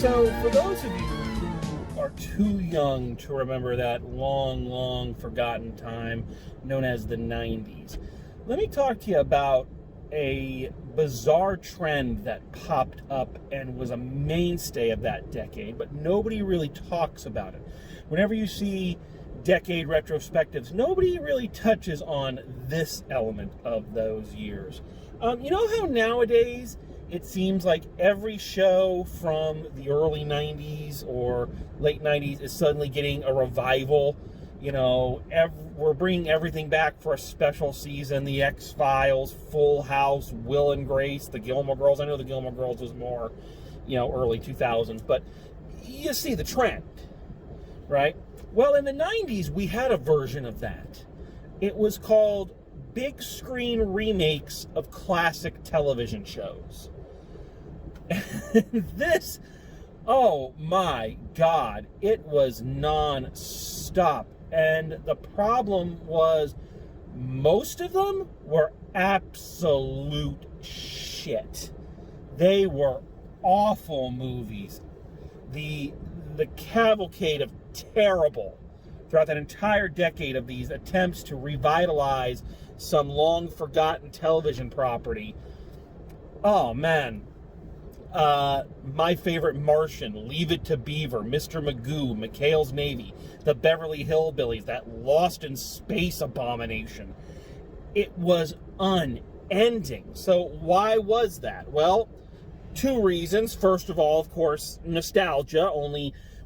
So, for those of you who are too young to remember that long, long forgotten time known as the 90s, let me talk to you about a bizarre trend that popped up and was a mainstay of that decade, but nobody really talks about it. Whenever you see decade retrospectives, nobody really touches on this element of those years. You know how nowadays it seems like every show from the early 90s or late 90s is suddenly getting a revival? You know, we're bringing everything back for a special season. The X-Files, Full House, Will and Grace, the Gilmore Girls. I know the Gilmore Girls was more, early 2000s, but you see the trend, right? Well, in the 90s, we had a version of that. It was called big screen remakes of classic television shows. This, oh my God, it was non-stop. And the problem was most of them were absolute shit. They were awful movies. The cavalcade of terrible throughout that entire decade of these attempts to revitalize some long-forgotten television property. Oh, man. My Favorite Martian, Leave It to Beaver, Mr. Magoo, McHale's Navy, the Beverly Hillbillies, that Lost in Space abomination. It was unending. So why was that? Well, two reasons. First of all, of course, nostalgia,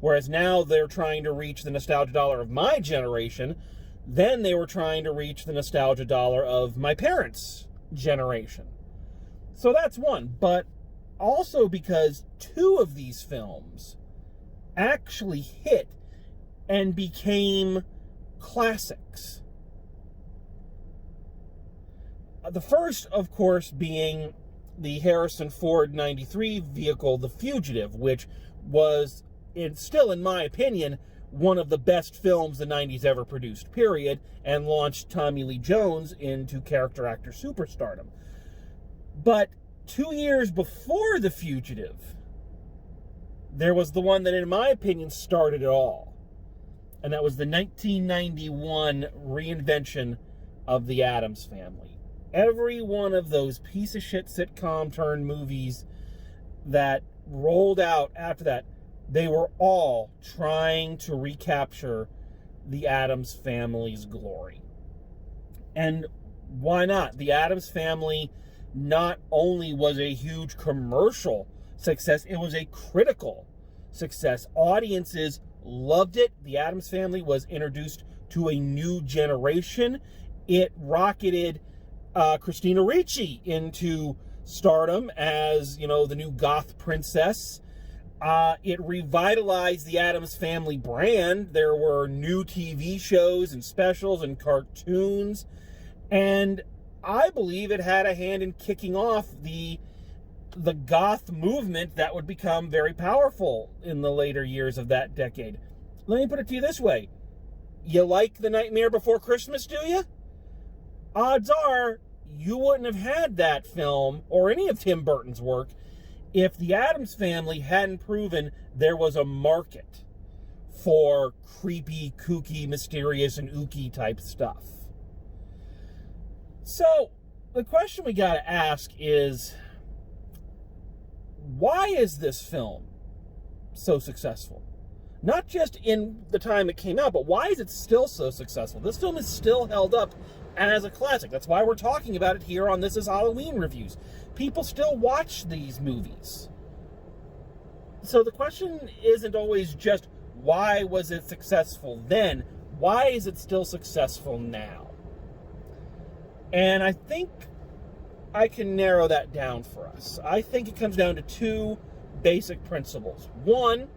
whereas now they're trying to reach the nostalgia dollar of my generation, then they were trying to reach the nostalgia dollar of my parents' generation. So that's one. But also because two of these films actually hit and became classics. The first, of course, being the Harrison Ford 93 vehicle, The Fugitive, which was, still in my opinion, one of the best films the 90s ever produced, period, and launched Tommy Lee Jones into character actor superstardom. But 2 years before The Fugitive, there was the one that, in my opinion, started it all. And that was the 1991 reinvention of the Addams Family. Every one of those piece of shit sitcom turned movies that rolled out after that, they were all trying to recapture the Addams Family's glory. And why not? The Addams Family not only was a huge commercial success, it was a critical success. Audiences loved it. The Addams Family was introduced to a new generation. It rocketed Christina Ricci into stardom as, the new goth princess. It revitalized the Addams Family brand. There were new TV shows and specials and cartoons. And I believe it had a hand in kicking off the goth movement that would become very powerful in the later years of that decade. Let me put it to you this way. You like The Nightmare Before Christmas, do you? Odds are you wouldn't have had that film or any of Tim Burton's work if the Addams Family hadn't proven there was a market for creepy, kooky, mysterious, and ooky type stuff. So, the question we got to ask is, why is this film so successful? Not just in the time it came out, but why is it still so successful? This film is still held up as a classic. That's why we're talking about it here on This Is Halloween Reviews. People still watch these movies. So the question isn't always just, why was it successful then? Why is it still successful now? And I think I can narrow that down for us. I think it comes down to two basic principles. One,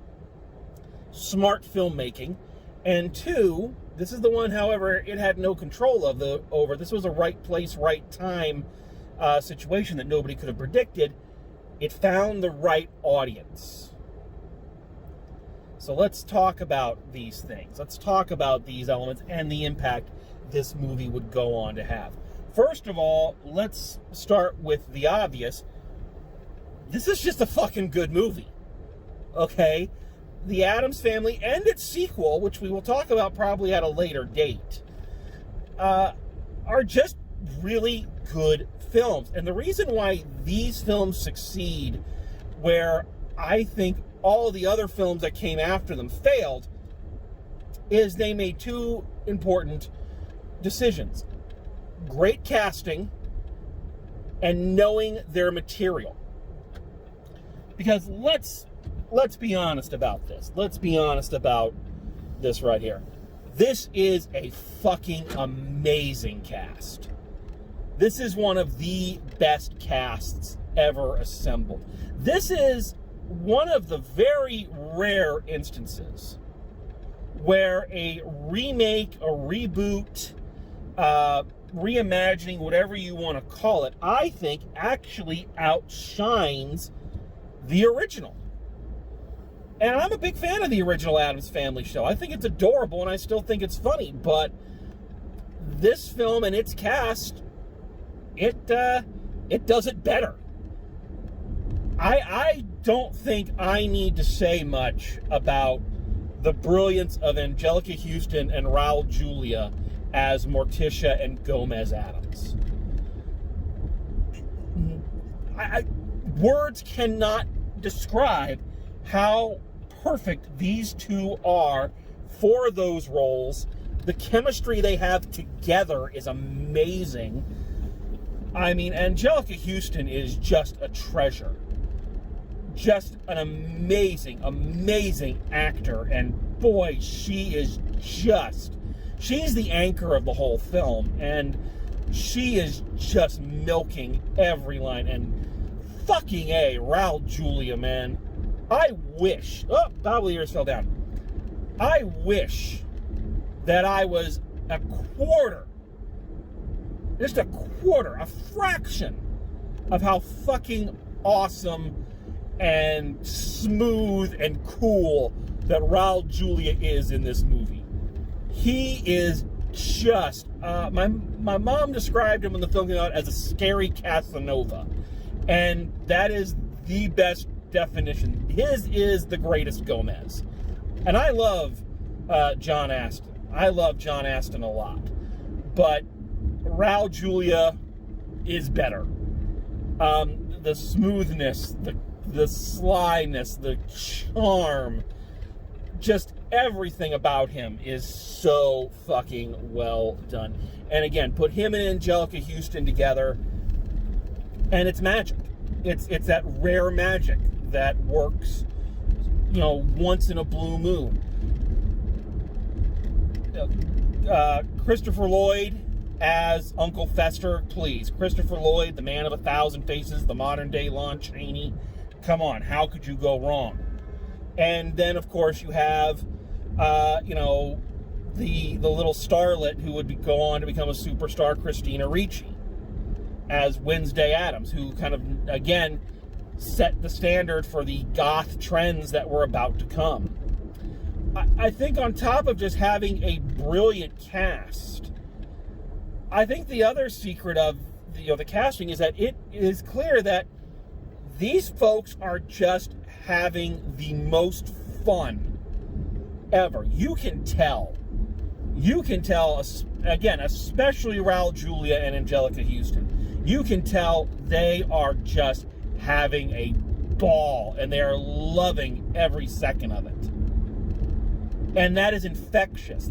smart filmmaking. And two, this is the one, however, it had no control over. This was a right place, right time situation that nobody could have predicted. It found the right audience. So let's talk about these things. Let's talk about these elements and the impact this movie would go on to have. First of all, let's start with the obvious. This is just a fucking good movie. okay? The Addams Family and its sequel, which we will talk about probably at a later date, are just really good films. And the reason why these films succeed where I think all the other films that came after them failed is they made two important decisions. Great casting and knowing their material. Because let's be honest about this. Let's be honest about this right here. This is a fucking amazing cast. This is one of the best casts ever assembled. This is one of the very rare instances where a remake, a reboot, reimagining, whatever you want to call it, I think actually outshines the original. And I'm a big fan of the original Addams Family show. I think it's adorable and I still think it's funny, but this film and its cast, it does it better. I don't think I need to say much about the brilliance of Angelica Houston and Raul Julia as Morticia and Gomez Addams. Words cannot describe how perfect these two are for those roles. The chemistry they have together is amazing. I mean, Angelica Houston is just a treasure. Just an amazing, amazing actor. And boy, she's the anchor of the whole film. And she is just milking every line. And fucking A, Raul Julia, man. I wish, Bobbly ears fell down. I wish that I was a quarter, just a quarter, a fraction of how fucking awesome and smooth and cool that Raul Julia is in this movie. He is just, my mom described him when the film came out as a scary Casanova. And that is the best definition. His is the greatest Gomez. And I love John Astin. I love John Astin a lot. But Raul Julia is better. The smoothness, the slyness, the charm, just everything about him is so fucking well done. And again, put him and Angelica Houston together, and it's magic. It's that rare magic that works, once in a blue moon. Christopher Lloyd as Uncle Fester, please. Christopher Lloyd, the man of 1,000 faces, the modern day Lon Chaney. Come on, how could you go wrong? And then, of course, you have, the little starlet who would go on to become a superstar, Christina Ricci, as Wednesday Addams, who kind of, again, set the standard for the goth trends that were about to come. I think on top of just having a brilliant cast, I think the other secret of the casting is that it is clear that these folks are just having the most fun ever. You can tell, again, especially Raul Julia and Angelica Houston. You can tell they are just having a ball and they are loving every second of it. And that is infectious.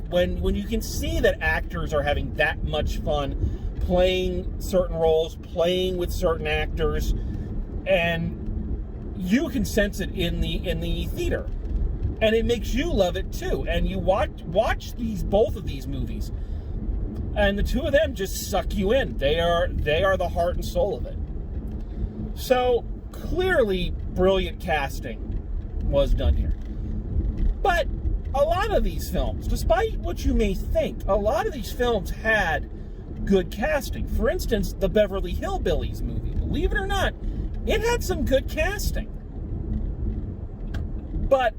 When you can see that actors are having that much fun playing certain roles, playing with certain actors, and you can sense it in the theater, and it makes you love it too. And you watch both of these movies, and the two of them just suck you in. They are the heart and soul of it. So clearly, brilliant casting was done here. But a lot of these films, despite what you may think, a lot of these films had good casting. For instance, the Beverly Hillbillies movie, believe it or not, it had some good casting. But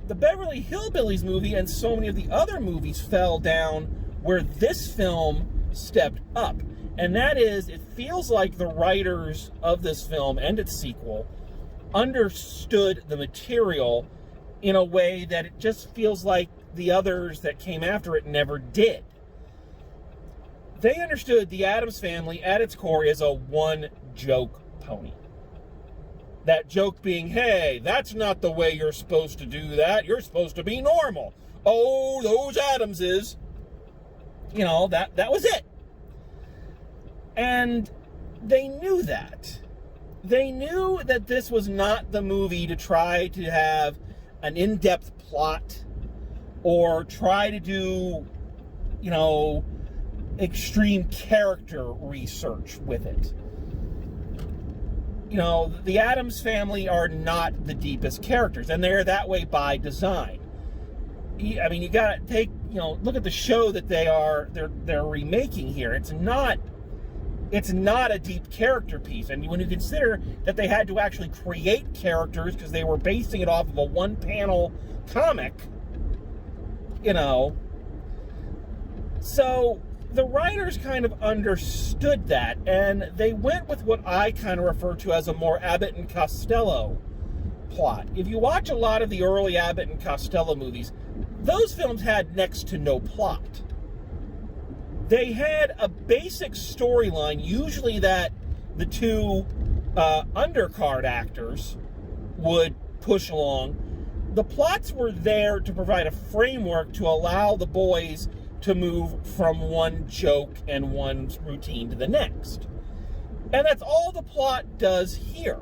the Beverly Hillbillies movie and so many of the other movies fell down where this film stepped up. And that is, it feels like the writers of this film and its sequel understood the material in a way that it just feels like the others that came after it never did. They understood the Addams Family at its core is a one-joke pony. That joke being, hey, that's not the way you're supposed to do that. You're supposed to be normal. Oh, those Addamses. You know, that was it. And they knew that. They knew that this was not the movie to try to have an in-depth plot or try to do, you know, extreme character research with it. You know, the Addams Family are not the deepest characters, and they're that way by design. I mean, you gotta take, you know, look at the show that they're remaking here. It's not a deep character piece. And when you consider that they had to actually create characters because they were basing it off of a one-panel comic, you know. So the writers kind of understood that, and they went with what I kind of refer to as a more Abbott and Costello plot. If you watch a lot of the early Abbott and Costello movies, those films had next to no plot. They had a basic storyline, usually that the two undercard actors would push along. The plots were there to provide a framework to allow the boys to move from one joke and one routine to the next. And that's all the plot does here.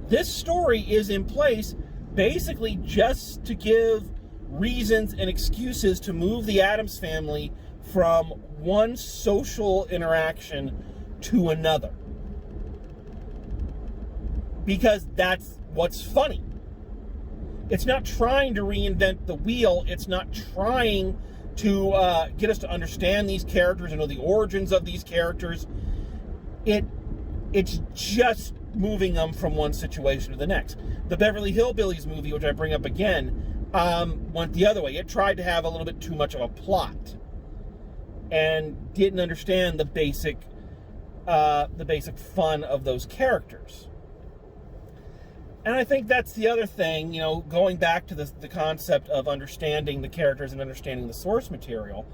This story is in place basically just to give reasons and excuses to move the Addams Family from one social interaction to another. Because that's what's funny. It's not trying to reinvent the wheel. It's not trying to get us to understand these characters and know the origins of these characters. It's just moving them from one situation to the next. The Beverly Hillbillies movie, which I bring up again, went the other way. It tried to have a little bit too much of a plot and didn't understand the basic fun of those characters. And I think that's the other thing, you know, going back to the concept of understanding the characters and understanding the source material.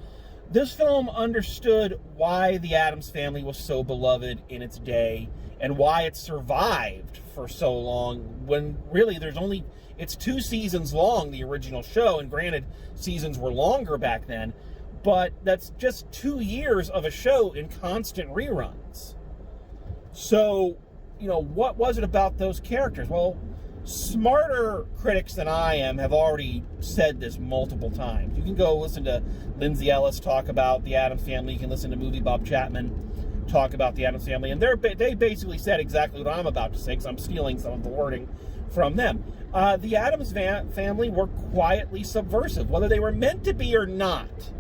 This film understood why the Addams Family was so beloved in its day and why it survived for so long when really it's 2 seasons long, the original show, and granted, seasons were longer back then, but that's just 2 years of a show in constant reruns. So, you know, what was it about those characters? Well, smarter critics than I am have already said this multiple times. You can go listen to Lindsay Ellis talk about the Addams Family. You can listen to Movie Bob Chapman talk about the Addams Family. And they basically said exactly what I'm about to say, because I'm stealing some of the wording from them. The Addams Family were quietly subversive, whether they were meant to be or not,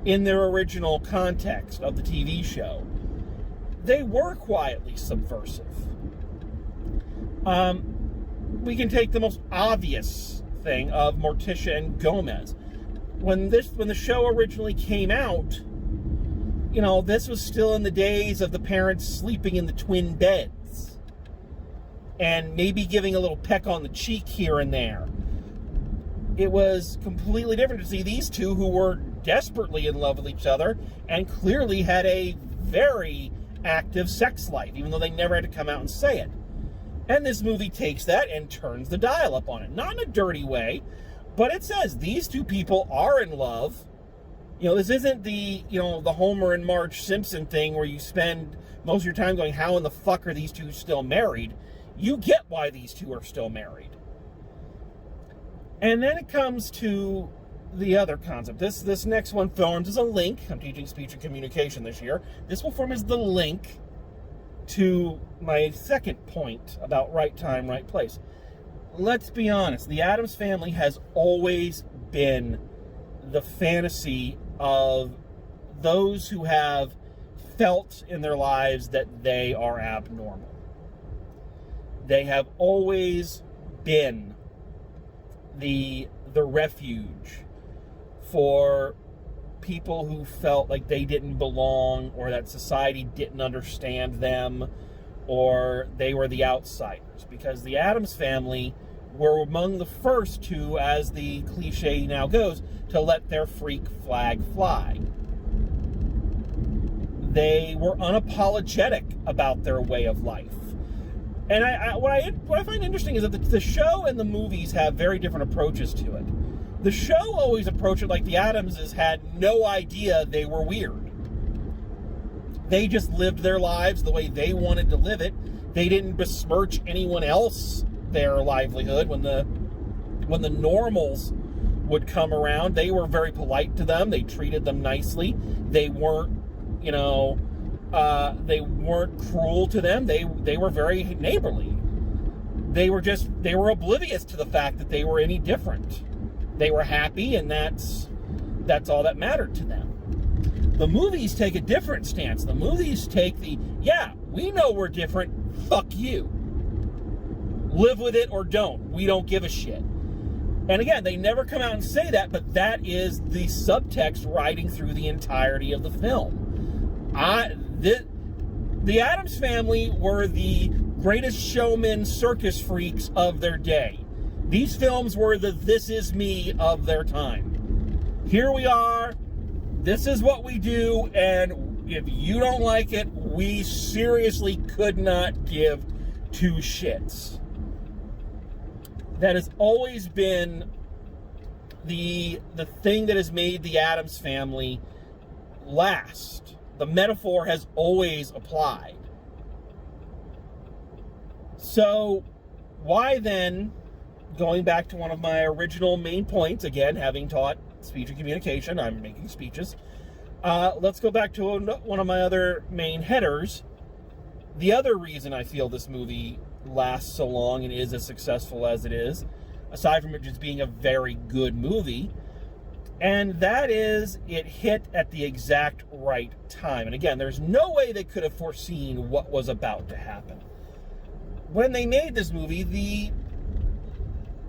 in their original context of the TV show. They were quietly subversive. We can take the most obvious thing of Morticia and Gomez. When the show originally came out, you know, this was still in the days of the parents sleeping in the twin beds and maybe giving a little peck on the cheek here and there. It was completely different to see these two who were desperately in love with each other and clearly had a very active sex life, even though they never had to come out and say it. And this movie takes that and turns the dial up on it. Not in a dirty way, but it says these two people are in love. You know, this isn't the Homer and Marge Simpson thing where you spend most of your time going, how in the fuck are these two still married? You get why these two are still married. And then it comes to the other concept. This next one forms as a link. I'm teaching speech and communication this year. This will form as the link to my second point about right time, right place. Let's be honest. The Addams Family has always been the fantasy of those who have felt in their lives that they are abnormal. They have always been the refuge for people who felt like they didn't belong or that society didn't understand them or they were the outsiders, because the Addams family were among the first to, as the cliche now goes, to let their freak flag fly. They were unapologetic about their way of life. And what I find interesting is that the show and the movies have very different approaches to it. The show always approached it like the Addamses had no idea they were weird. They just lived their lives the way they wanted to live it. They didn't besmirch anyone else their livelihood. When the normals would come around, they were very polite to them. They treated them nicely. They weren't, they weren't cruel to them. They were very neighborly. They were oblivious to the fact that they were any different. They were happy, and that's all that mattered to them. The movies take a different stance. The movies take yeah, we know we're different, fuck you. Live with it or don't. We don't give a shit. And again, they never come out and say that, but that is the subtext riding through the entirety of the film. The Addams family were the greatest showman circus freaks of their day. These films were the This Is Me of their time. Here we are. This is what we do, and if you don't like it, we seriously could not give two shits. That has always been the thing that has made the Addams family last. The metaphor has always applied. So, why then, going back to one of my original main points, again, having taught speech and communication, I'm making speeches. Let's go back to one of my other main headers. The other reason I feel this movie lasts so long and is as successful as it is, aside from it just being a very good movie, and that is it hit at the exact right time. And again, there's no way they could have foreseen what was about to happen. When they made this movie,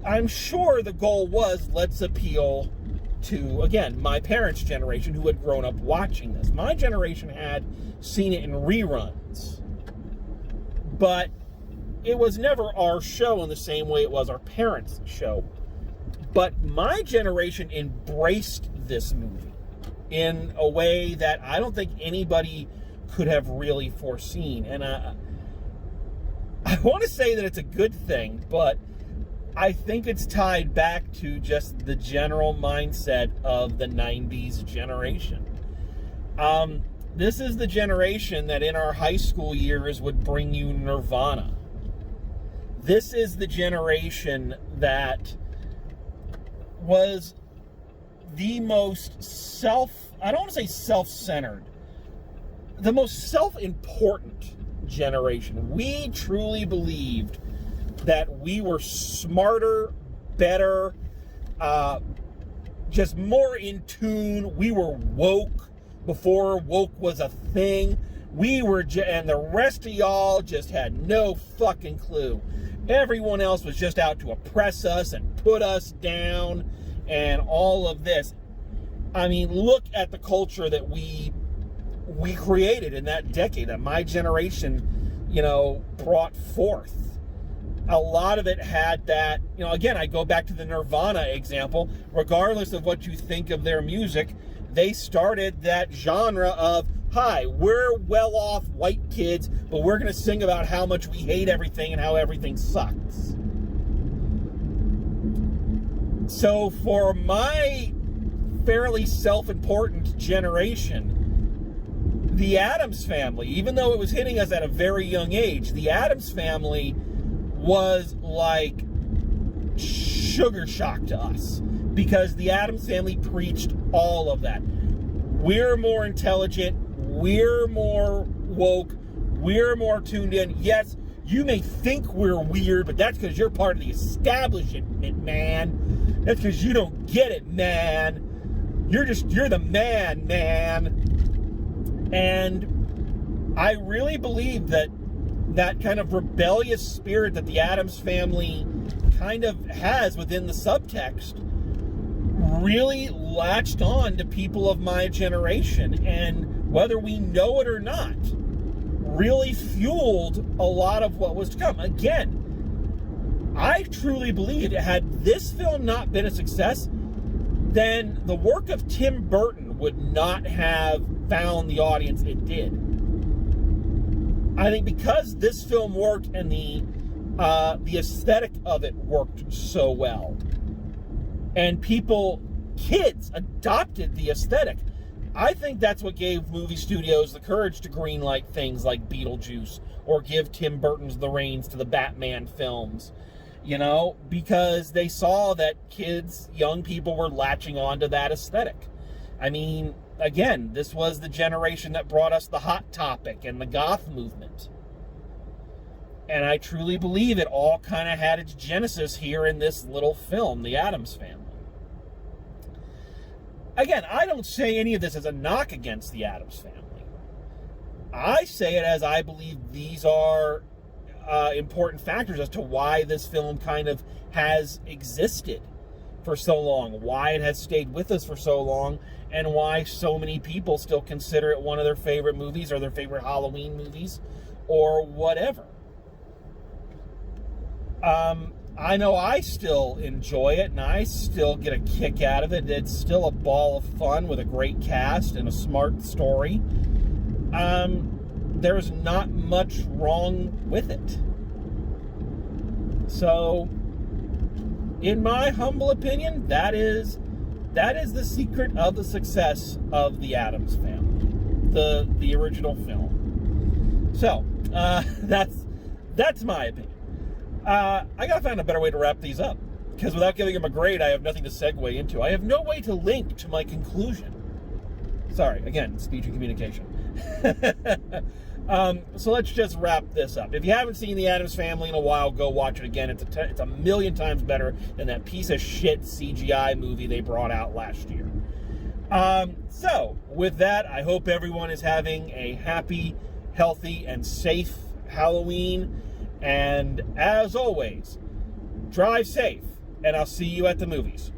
I'm sure the goal was, let's appeal to, again, my parents' generation who had grown up watching this. My generation had seen it in reruns. But it was never our show in the same way it was our parents' show. But my generation embraced this movie in a way that I don't think anybody could have really foreseen. And I want to say that it's a good thing, but I think it's tied back to just the general mindset of the 90s generation. This is the generation that in our high school years would bring you Nirvana. This is the generation that was the most I don't want to say self-centered, the most self-important generation. We truly believed that we were smarter, better, just more in tune. We were woke before woke was a thing. And the rest of y'all just had no fucking clue. Everyone else was just out to oppress us and put us down and all of this. I mean, look at the culture that we created in that decade, that my generation, brought forth. A lot of it had that, again, I go back to the Nirvana example. Regardless of what you think of their music, they started that genre of, hi, we're well-off white kids, but we're going to sing about how much we hate everything and how everything sucks. So for my fairly self-important generation, the Addams family, even though it was hitting us at a very young age, the Addams family was like sugar shock to us, because the Addams family preached all of that. We're more intelligent, we're more woke, we're more tuned in. Yes, you may think we're weird, but that's because you're part of the establishment, man. That's because you don't get it, man. You're the man. And I really believe that kind of rebellious spirit that the Addams family kind of has within the subtext really latched on to people of my generation, and whether we know it or not, really fueled a lot of what was to come. Again, I truly believe had this film not been a success, then the work of Tim Burton would not have found the audience it did. I think because this film worked and the aesthetic of it worked so well, and kids adopted the aesthetic, I think that's what gave movie studios the courage to greenlight things like Beetlejuice or give Tim Burton's the reins to the Batman films, you know, because they saw that kids, young people were latching onto that aesthetic. I mean, again, this was the generation that brought us the Hot Topic and the goth movement. And I truly believe it all kind of had its genesis here in this little film, The Addams Family. Again, I don't say any of this as a knock against the Addams Family. I say it as I believe these are important factors as to why this film kind of has existed for so long, why it has stayed with us for so long, and why so many people still consider it one of their favorite movies or their favorite Halloween movies or whatever. I know I still enjoy it, and I still get a kick out of it. It's still a ball of fun with a great cast and a smart story. There's not much wrong with it. So, in my humble opinion, that is the secret of the success of The Addams Family, the original film. So, that's my opinion. I gotta find a better way to wrap these up, because without giving them a grade, I have nothing to segue into. I have no way to link to my conclusion. Sorry, again, speech and communication. So let's just wrap this up. If you haven't seen The Addams Family in a while, go watch it again. It's a million times better than that piece of shit CGI movie they brought out last year. So, with that, I hope everyone is having a happy, healthy, and safe Halloween. And as always, drive safe, and I'll see you at the movies.